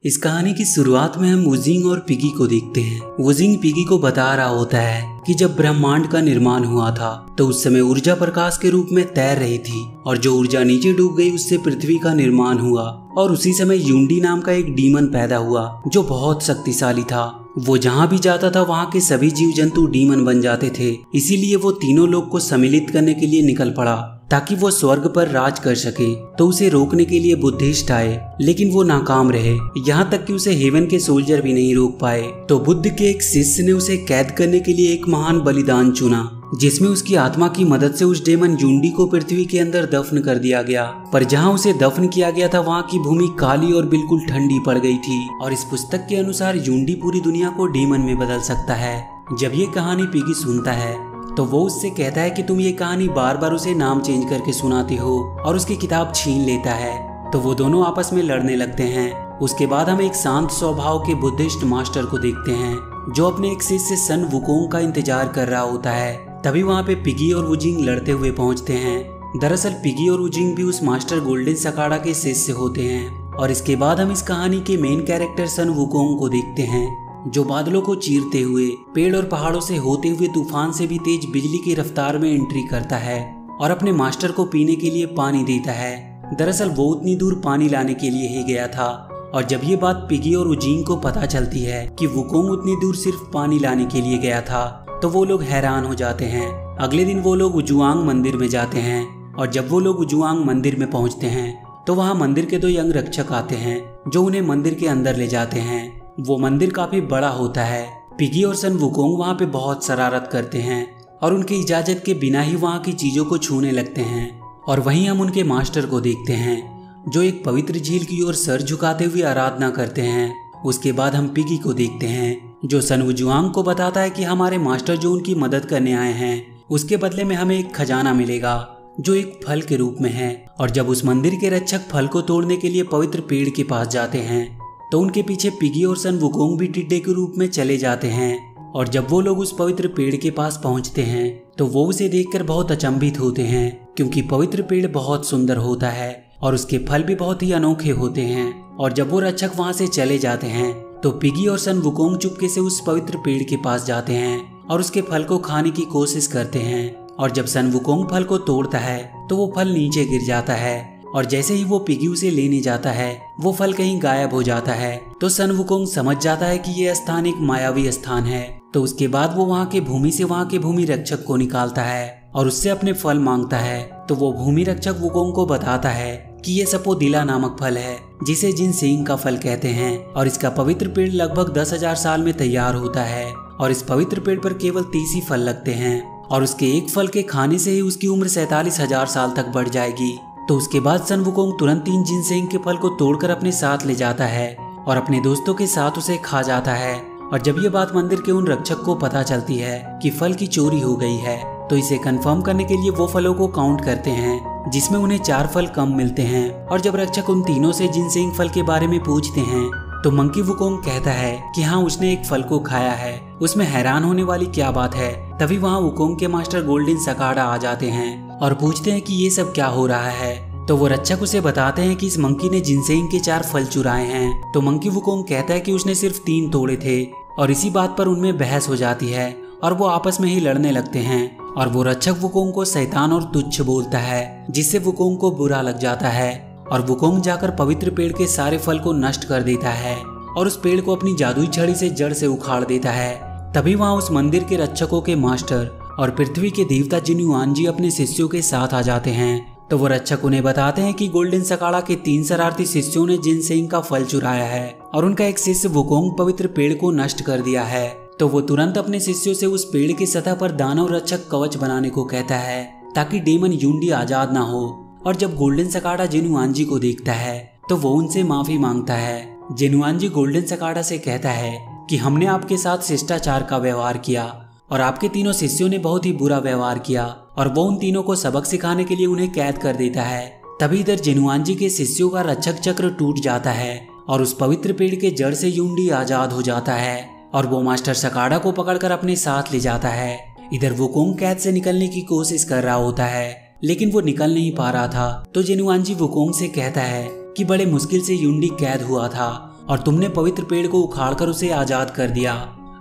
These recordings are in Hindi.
इस कहानी की शुरुआत में हम वुजिंग और पिगी को देखते हैं। वुजिंग पिगी को बता रहा होता है कि जब ब्रह्मांड का निर्माण हुआ था तो उस समय ऊर्जा प्रकाश के रूप में तैर रही थी और जो ऊर्जा नीचे डूब गई उससे पृथ्वी का निर्माण हुआ और उसी समय यूंडी नाम का एक डीमन पैदा हुआ जो बहुत शक्तिशाली था। वो जहाँ भी जाता था वहाँ के सभी जीव जंतु डीमन बन जाते थे। इसीलिए वो तीनों लोग को सम्मिलित करने के लिए निकल पड़ा ताकि वो स्वर्ग पर राज कर सके। तो उसे रोकने के लिए बुद्धिस्ट आए लेकिन वो नाकाम रहे, यहाँ तक कि उसे हेवन के सोल्जर भी नहीं रोक पाए। तो बुद्ध के एक शिष्य ने उसे कैद करने के लिए एक महान बलिदान चुना जिसमें उसकी आत्मा की मदद से उस डेमन यूंडी को पृथ्वी के अंदर दफन कर दिया गया। पर जहाँ उसे दफन किया गया था वहाँ की भूमि काली और बिल्कुल ठंडी पड़ गई थी। और इस पुस्तक के अनुसार यूंडी पूरी दुनिया को डेमन में बदल सकता है। जब ये कहानी पिगी सुनता है तो वो उससे कहता है कि तुम ये कहानी बार बार उसे नाम चेंज करके सुनाते हो और उसकी किताब छीन लेता है। तो वो दोनों आपस में लड़ने लगते हैं। उसके बाद हम एक शांत स्वभाव के बुद्धिस्ट मास्टर को देखते हैं जो अपने एक शिष्य सन वुकोंग का इंतजार कर रहा होता है। तभी वहाँ पे पिगी और वुजिंग लड़ते हुए पहुँचते हैं। दरअसल पिगी और वुजिंग भी उस मास्टर गोल्डन सकाड़ा के शिष्य होते हैं। और इसके बाद हम इस कहानी के मेन कैरेक्टर सन वुकोंग को देखते हैं जो बादलों को चीरते हुए पेड़ और पहाड़ों से होते हुए तूफान से भी तेज बिजली की रफ्तार में एंट्री करता है और अपने मास्टर को पीने के लिए पानी देता है। दरअसल वो उतनी दूर पानी लाने के लिए ही गया था। और जब ये बात पिगी और वुजिंग को पता चलती है कि वुकोंग उतनी दूर सिर्फ पानी लाने के लिए गया था तो वो लोग हैरान हो जाते हैं। अगले दिन वो लोग वुजुआंग मंदिर में जाते हैं और जब वो लोग वुजुआंग मंदिर में पहुंचते हैं तो वहाँ मंदिर के दो यंग रक्षक आते हैं जो उन्हें मंदिर के अंदर ले जाते हैं। वो मंदिर काफी बड़ा होता है। पिगी और सन वुकोंग वहाँ पे बहुत शरारत करते हैं और उनकी इजाजत के बिना ही वहाँ की चीजों को छूने लगते हैं। और वहीं हम उनके मास्टर को देखते हैं जो एक पवित्र झील की ओर सर झुकाते हुए आराधना करते हैं। उसके बाद हम पिगी को देखते हैं जो सन वुजुआंग को बताता है कि हमारे मास्टर जो उनकी मदद करने आए हैं उसके बदले में हमें एक खजाना मिलेगा जो एक फल के रूप में है। और जब उस मंदिर के रक्षक फल को तोड़ने के लिए पवित्र पेड़ के पास जाते हैं तो उनके पीछे पिगी और सन वुकोंग भी टिड्डे के रूप में चले जाते हैं। और जब वो लोग उस पवित्र पेड़ के पास पहुंचते हैं तो वो उसे देखकर बहुत अचंभित होते हैं क्योंकि पवित्र पेड़ बहुत सुंदर होता है और उसके फल भी बहुत ही अनोखे होते हैं। और जब वो रक्षक वहां से चले जाते हैं तो पिगी और सन वुकोंग चुपके से उस पवित्र पेड़ के पास जाते हैं और उसके फल को खाने की कोशिश करते हैं। और जब सन वुकोंग फल को तोड़ता है तो वो फल नीचे गिर जाता है और जैसे ही वो पिगी उसे लेने जाता है वो फल कहीं गायब हो जाता है। तो सन वुकोंग समझ जाता है कि ये स्थान एक मायावी स्थान है। तो उसके बाद वो वहाँ के भूमि से वहाँ के भूमि रक्षक को निकालता है और उससे अपने फल मांगता है। तो वो भूमि रक्षक वुकोंग को बताता है कि ये सपोदिला नामक फल है जिसे जिनसेंग का फल कहते हैं और इसका पवित्र पेड़ लगभग 10,000 साल में तैयार होता है। और इस पवित्र पेड़ पर केवल 30 ही फल लगते हैं और उसके एक फल के खाने से ही उसकी उम्र 47,000 साल तक बढ़ जाएगी। तो उसके बाद सन वुकोंग तुरंत 3 जिनसेंग के फल को तोड़कर अपने साथ ले जाता है और अपने दोस्तों के साथ उसे खा जाता है। और जब ये बात मंदिर के उन रक्षक को पता चलती है कि फल की चोरी हो गई है तो इसे कंफर्म करने के लिए वो फलों को काउंट करते हैं जिसमें उन्हें 4 फल कम मिलते हैं। और जब रक्षक उन तीनों से जिनसेंग फल के बारे में पूछते हैं तो मंकी वुकोंग कहता है कि हाँ उसने एक फल को खाया है, उसमें हैरान होने वाली क्या बात है। तभी वहाँ वुकोंग के मास्टर गोल्डन सकाड़ा आ जाते हैं और पूछते हैं कि ये सब क्या हो रहा है। तो वो रक्षक उसे बताते हैं कि इस मंकी ने जिनसेंग के 4 फल चुराए हैं। तो मंकी वुकोंग कहता है कि उसने सिर्फ 3 तोड़े थे और इसी बात पर उनमें बहस हो जाती है और वो आपस में ही लड़ने लगते हैं। और वो रक्षक वुकोंग को शैतान और तुच्छ बोलता है जिससे वुकोंग को बुरा लग जाता है और वुकोंग जाकर पवित्र पेड़ के सारे फल को नष्ट कर देता है और उस पेड़ को अपनी जादुई छड़ी से जड़ से उखाड़ देता है। तभी वहाँ उस मंदिर के रक्षकों के मास्टर और पृथ्वी के देवता जिन्युआनजी अपने शिष्यों के साथ आ जाते हैं। तो वो रक्षक उन्हें बताते हैं कि गोल्डन सकाड़ा के 3 शरारती शिष्यों ने जिनसेंग का फल चुराया है और उनका एक शिष्य वुकोंग पवित्र पेड़ को नष्ट कर दिया है। तो वो तुरंत अपने शिष्यों से उस पेड़ की सतह पर दानव रक्षक कवच बनाने को कहता है ताकि डेमन यूंडी आजाद ना हो। और जब गोल्डन सकाड़ा जिन्युआनजी को देखता है तो वो उनसे माफी मांगता है। जिन्युआनजी गोल्डन सकाड़ा से कहता है कि हमने आपके साथ शिष्टाचार का व्यवहार किया और आपके तीनों शिष्यों ने बहुत ही बुरा व्यवहार किया और वो उन तीनों को सबक सिखाने के लिए उन्हें कैद कर देता है। तभी इधर जिन्युआनजी के शिष्यों का रक्षक चक्र टूट जाता है और उस पवित्र पेड़ के जड़ से यूंडी आजाद हो जाता है और वो मास्टर सकाड़ा को पकड़कर अपने साथ ले जाता है। इधर वुकोंग कैद से निकलने की कोशिश कर रहा होता है लेकिन वो निकल नहीं पा रहा था। तो जिन्युआनजी वुकोंग से कहता है कि बड़े मुश्किल से यूंडी कैद हुआ था और तुमने पवित्र पेड़ को उखाड़कर उसे आजाद कर दिया।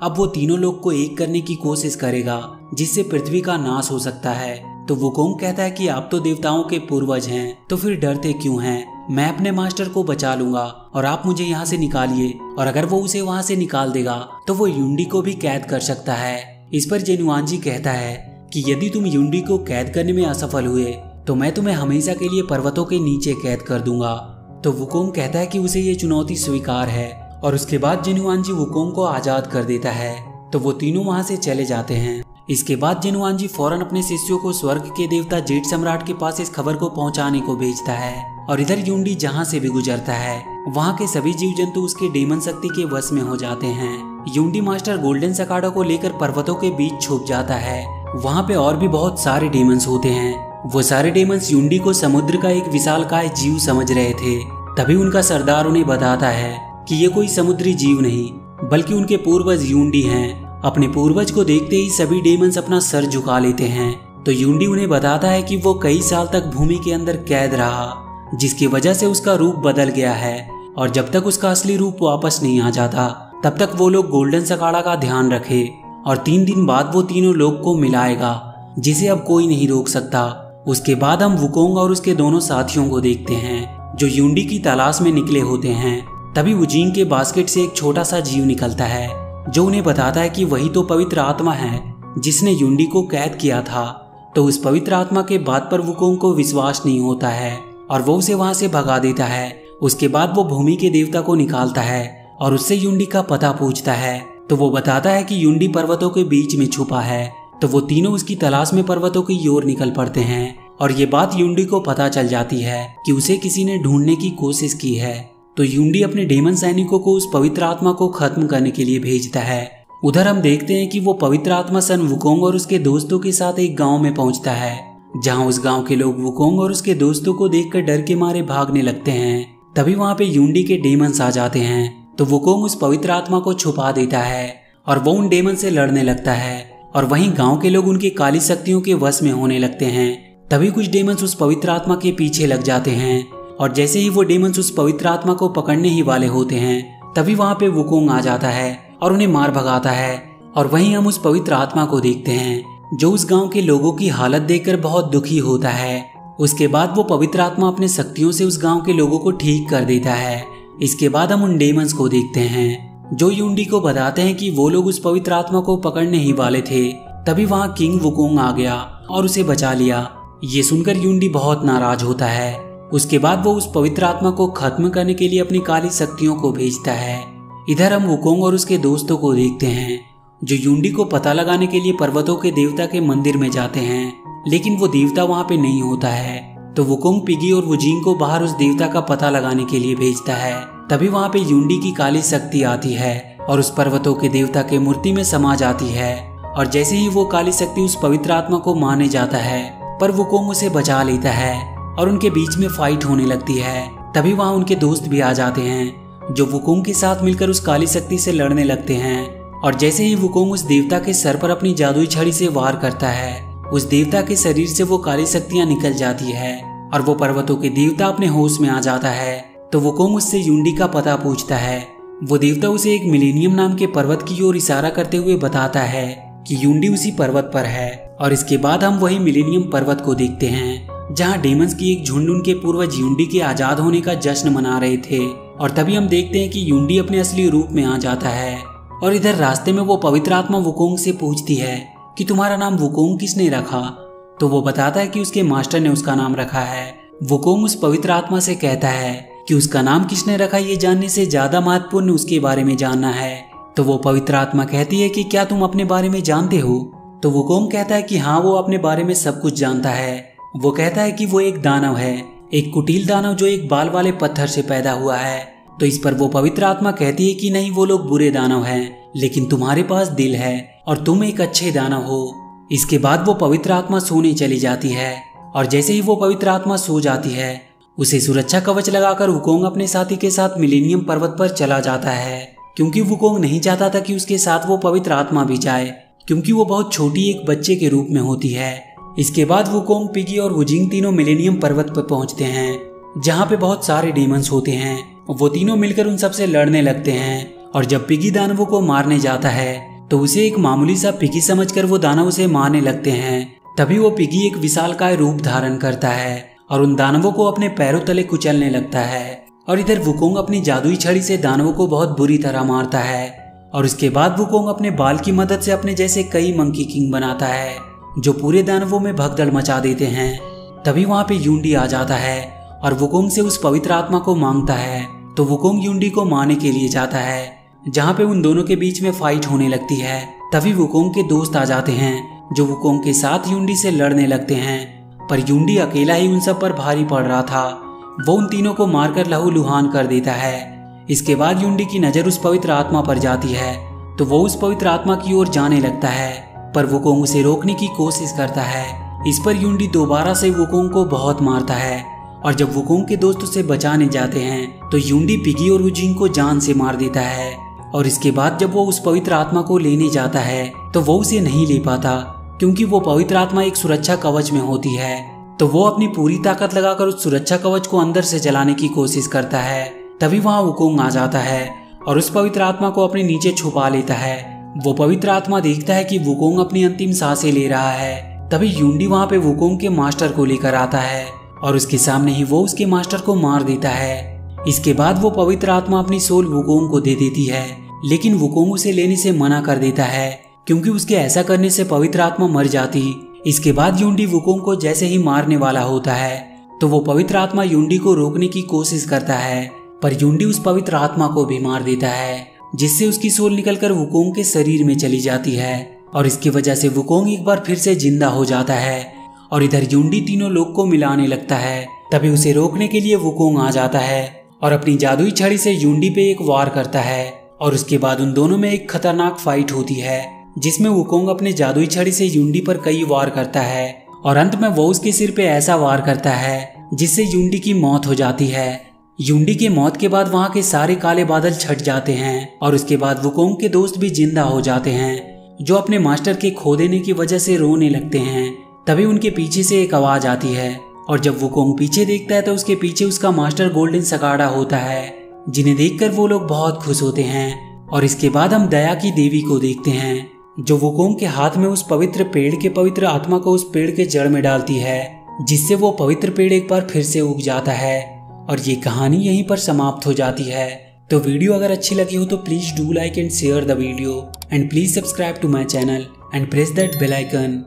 अब वो तीनों लोग को एक करने की कोशिश करेगा जिससे पृथ्वी का नाश हो सकता है। तो वुकोंग कहता है कि आप तो देवताओं के पूर्वज हैं, तो फिर डरते क्यों हैं? मैं अपने मास्टर को बचा लूंगा और आप मुझे यहाँ से निकालिए। और अगर वो उसे वहाँ से निकाल देगा तो वो युंडी को भी कैद कर सकता है। इस पर जेनुआनजी कहता है कि यदि तुम युंडी को कैद करने में असफल हुए तो मैं तुम्हें हमेशा के लिए पर्वतों के नीचे कैद कर दूंगा। तो वुकोंग कहता है कि उसे ये चुनौती स्वीकार है और उसके बाद जेनुआनजी वुकोंग को आजाद कर देता है। तो वो तीनों वहाँ से चले जाते हैं। इसके बाद जेनुआनजी फौरन अपने शिष्यों को स्वर्ग के देवता जेड सम्राट के पास इस खबर को पहुंचाने को भेजता है। और इधर युंडी जहां से भी गुजरता है वहां के सभी जीव जंतु उसके डेमन शक्ति के वश में हो जाते हैं। युंडी मास्टर गोल्डन सकाडा को लेकर पर्वतों के बीच छुप जाता है। वहां पे और भी बहुत सारे डेमंस होते हैं। वो सारे डेमंस युंडी को समुद्र का एक विशालकाय जीव समझ रहे थे। तभी उनका सरदार उन्हें बताता है कि ये कोई समुद्री जीव नहीं बल्कि उनके पूर्वज युंडी हैं। अपने पूर्वज को देखते ही सभी डेमंस अपना सर झुका लेते हैं। तो युंडी उन्हें बताता है कि वो कई साल तक भूमि के अंदर कैद रहा जिसकी वजह से उसका रूप बदल गया है और जब तक उसका असली रूप वापस नहीं आ जाता तब तक वो लोग गोल्डन सकाडा का ध्यान रखे और 3 दिन बाद वो तीनों लोग को मिलाएगा जिसे अब कोई नहीं रोक सकता। उसके बाद हम वुकोंग और उसके दोनों साथियों को देखते हैं जो युंडी की तलाश में निकले होते हैं। तभी वुजिंग के बास्केट से एक छोटा सा जीव निकलता है जो उन्हें बताता है कि वही तो पवित्र आत्मा है जिसने युंडी को कैद किया था। तो उस पवित्र आत्मा के बात पर वुकोंग को विश्वास नहीं होता है और वो उसे वहां से भगा देता है। उसके बाद वो भूमि के देवता को निकालता है और उससे युंडी का पता पूछता है। तो वो बताता है कि युंडी पर्वतों के बीच में छुपा है। तो वो तीनों उसकी तलाश में पर्वतों की ओर निकल पड़ते हैं और ये बात युंडी को पता चल जाती है कि उसे किसी ने ढूंढने की कोशिश की है। तो युंडी अपने डेमन सैनिकों को उस पवित्र आत्मा को खत्म करने के लिए भेजता है। उधर हम देखते हैं कि वो पवित्र आत्मा सन वुकोंग और उसके दोस्तों के साथ एक गांव में पहुंचता है जहां उस गांव के लोग वुकोंग और उसके दोस्तों को देखकर डर के मारे भागने लगते हैं। तभी वहां पे युंडी के डेमंस आ जाते हैं। तो वुकोंग उस पवित्र आत्मा को छुपा देता है और वो उन डेमन से लड़ने लगता है और वहीं गांव के लोग उनकी काली शक्तियों के वश में होने लगते हैं। तभी कुछ डेमंस उस पवित्र आत्मा के पीछे लग जाते हैं और जैसे ही वो डेमंस उस पवित्र आत्मा को पकड़ने ही वाले होते हैं तभी वहां पे वुकोंग आ जाता है और उन्हें मार भगाता है। और वहीं हम उस पवित्र आत्मा को देखते हैं जो उस गांव के लोगों की हालत देखकर बहुत दुखी होता है। उसके बाद वो पवित्र आत्मा अपने शक्तियों से उस गांव के लोगों को ठीक कर देता है। इसके बाद हम उन डेमंस को देखते हैं जो युंडी को बताते हैं कि वो लोग उस पवित्र आत्मा को पकड़ने ही वाले थे। तभी वहां किंग वुकोंग आ गया और उसे बचा लिया। ये सुनकर युंडी बहुत नाराज होता है। उसके बाद वो उस पवित्र आत्मा को खत्म करने के लिए अपनी काली शक्तियों को भेजता है। इधर हम वुकोंग और उसके दोस्तों को देखते हैं जो युंडी को पता लगाने के लिए पर्वतों के देवता के मंदिर में जाते हैं, लेकिन वो देवता वहां पे नहीं होता है। तो वुकोंग पिगी और वुजिंग को बाहर उस देवता का पता लगाने के लिए भेजता है। तभी वहां पे युंडी की काली शक्ति आती है और उस पर्वतों के देवता के मूर्ति में समा जाती है। और जैसे ही वो काली शक्ति उस पवित्र आत्मा को मारने जाता है पर वुकोंग उसे बचा लेता है और उनके बीच में फाइट होने लगती है। तभी वहां उनके दोस्त भी आ जाते हैं जो वुकोंग के साथ मिलकर उस काली शक्ति से लड़ने लगते हैं। और जैसे ही वुकोंग उस देवता के सर पर अपनी जादुई छड़ी से वार करता है उस देवता के शरीर से वो काली शक्तियां निकल जाती है और वो पर्वतों के देवता अपने होश में आ जाता है। तो वुकोंग उससे युंडी का पता पूछता है। वो देवता उसे एक मिलेनियम नाम के पर्वत की ओर इशारा करते हुए बताता है कि युंडी उसी पर्वत पर है। और इसके बाद हम वही मिलेनियम पर्वत को देखते हैं जहाँ डेमंस की एक झुंड उनके पूर्वज युंडी के आजाद होने का जश्न मना रहे थे। और तभी हम देखते हैं कि युंडी अपने असली रूप में आ जाता है। और इधर रास्ते में वो पवित्र आत्मा वुकोंग से पूछती है कि तुम्हारा नाम वुकोंग किसने रखा। तो वो बताता है कि उसके मास्टर ने उसका नाम रखा है। वुकोंग उस पवित्र आत्मा से कहता है कि उसका नाम किसने रखा ये जानने से ज्यादा महत्वपूर्ण उसके बारे में जानना है। तो वो पवित्र आत्मा कहती है कि क्या तुम अपने बारे में जानते हो। तो वुकोंग कहता है कि हाँ वो अपने बारे में सब कुछ जानता है। वो कहता है कि वो एक दानव है, एक कुटिल दानव जो एक बाल वाले पत्थर से पैदा हुआ है। तो इस पर वो पवित्र आत्मा कहती है कि नहीं वो लोग बुरे दानव हैं, लेकिन तुम्हारे पास दिल है और तुम एक अच्छे दानव हो। इसके बाद वो पवित्र आत्मा सोने चली जाती है। और जैसे ही वो पवित्र आत्मा सो जाती है उसे सुरक्षा कवच लगाकर वुकोंग अपने साथी के साथ मिलेनियम पर्वत पर चला जाता है, क्योंकि वुकोंग नहीं चाहता था कि उसके साथ वो पवित्र आत्मा भी जाए, क्योंकि वो बहुत छोटी एक बच्चे के रूप में होती है। इसके बाद वुकोंग, पिगी और वुजिंग तीनों मिलेनियम पर्वत पर पहुंचते हैं जहाँ पे बहुत सारे डेमंस होते हैं वो तीनों मिलकर उन सबसे लड़ने लगते हैं और जब पिगी दानवों को मारने जाता है तो उसे एक मामूली सा पिगी समझकर वो दानव उसे मारने लगते हैं। तभी वो पिगी एक विशालकाय रूप धारण करता है और उन दानवों को अपने पैरों तले कुचलने लगता है। और इधर वुकोंग अपनी जादुई छड़ी से दानवों को बहुत बुरी तरह मारता है और उसके बाद वुकोंग अपने बाल की मदद से अपने जैसे कई मंकी किंग बनाता है जो पूरे दानवों में भगदड़ मचा देते हैं। तभी वहाँ पे युंडी आ जाता है और वुकोंग से उस पवित्र आत्मा को मांगता है। तो वुकोंग युंडी को मारने के लिए जाता है जहाँ पे उन दोनों के बीच में फाइट होने लगती है। तभी वुकोंग के दोस्त आ जाते हैं जो वुकोंग के साथ युंडी से लड़ने लगते हैं, पर युंडी अकेला ही उन सब पर भारी पड़ रहा था। वो उन तीनों को मारकर लहूलुहान कर देता है। इसके बाद युंडी की नजर उस पवित्र आत्मा पर जाती है तो वो उस पवित्र आत्मा की ओर जाने लगता है, पर वुकोंग उसे रोकने की कोशिश करता है। इस पर युंडी दोबारा से वुकोंग को बहुत मारता है और जब वुकोंग के दोस्त उसे बचाने जाते हैं तो युंडी पिगी और वुजिंग को जान से मार देता है। और इसके बाद जब वो उस पवित्र आत्मा को लेने जाता है तो वो उसे नहीं ले पाता क्योंकि वो पवित्र आत्मा एक सुरक्षा कवच में होती है। तो वो अपनी पूरी ताकत लगाकर उस सुरक्षा कवच को अंदर से जलाने की कोशिश करता है। तभी वहाँ वुकोंग आ जाता है और उस पवित्र आत्मा को अपने नीचे छुपा लेता है। वो पवित्र आत्मा देखता है कि वुकोंग अपनी अंतिम सांसें ले रहा है। तभी युंडी वहाँ पे वुकोंग के मास्टर को लेकर आता है और उसके सामने ही वो उसके मास्टर को मार देता है। इसके बाद वो पवित्र आत्मा अपनी सोल वुकोंग को दे देती है, लेकिन वुकोंग उसे लेने से मना कर देता है क्योंकि उसके ऐसा करने से पवित्र आत्मा मर जाती। इसके बाद युंडी वुकोंग को जैसे ही मारने वाला होता है तो वो पवित्र आत्मा युंडी को रोकने की कोशिश करता है, पर युंडी उस पवित्र आत्मा को भी मार देता है जिससे उसकी सोल निकलकर वुकोंग के शरीर में चली जाती है और इसकी वजह से वुकोंग एक बार फिर से जिंदा हो जाता है। और इधर युंडी तीनों लोग को मिलाने लगता है। तभी उसे रोकने के लिए वुकोंग आ जाता है और अपनी जादुई छड़ी से युंडी पे एक वार करता है और उसके बाद उन दोनों में एक खतरनाक फाइट होती है जिसमें वुकोंग अपने जादुई छड़ी से युंडी पर कई वार करता है और अंत में वो उसके सिर पे ऐसा वार करता है जिससे युंडी की मौत हो जाती है। युंडी के मौत के बाद वहाँ के सारे काले बादल छट जाते हैं और उसके बाद वुकोंग के दोस्त भी जिंदा हो जाते हैं जो अपने मास्टर के खो देने की वजह से रोने लगते हैं। तभी उनके पीछे से एक आवाज आती है और जब वुकोंग पीछे देखता है तो उसके पीछे उसका मास्टर गोल्डन सकाडा होता है, जिन्हें देखकर वो लोग बहुत खुश होते हैं। और इसके बाद हम दया की देवी को देखते हैं जो वुकोंग के हाथ में उस पवित्र पेड़ के पवित्र आत्मा को उस पेड़ के जड़ में डालती है जिससे वो पवित्र पेड़ एक बार फिर से उग जाता है। और ये कहानी यहीं पर समाप्त हो जाती है। तो वीडियो अगर अच्छी लगी हो तो please do like and share the video and please subscribe to my channel and press that bell icon.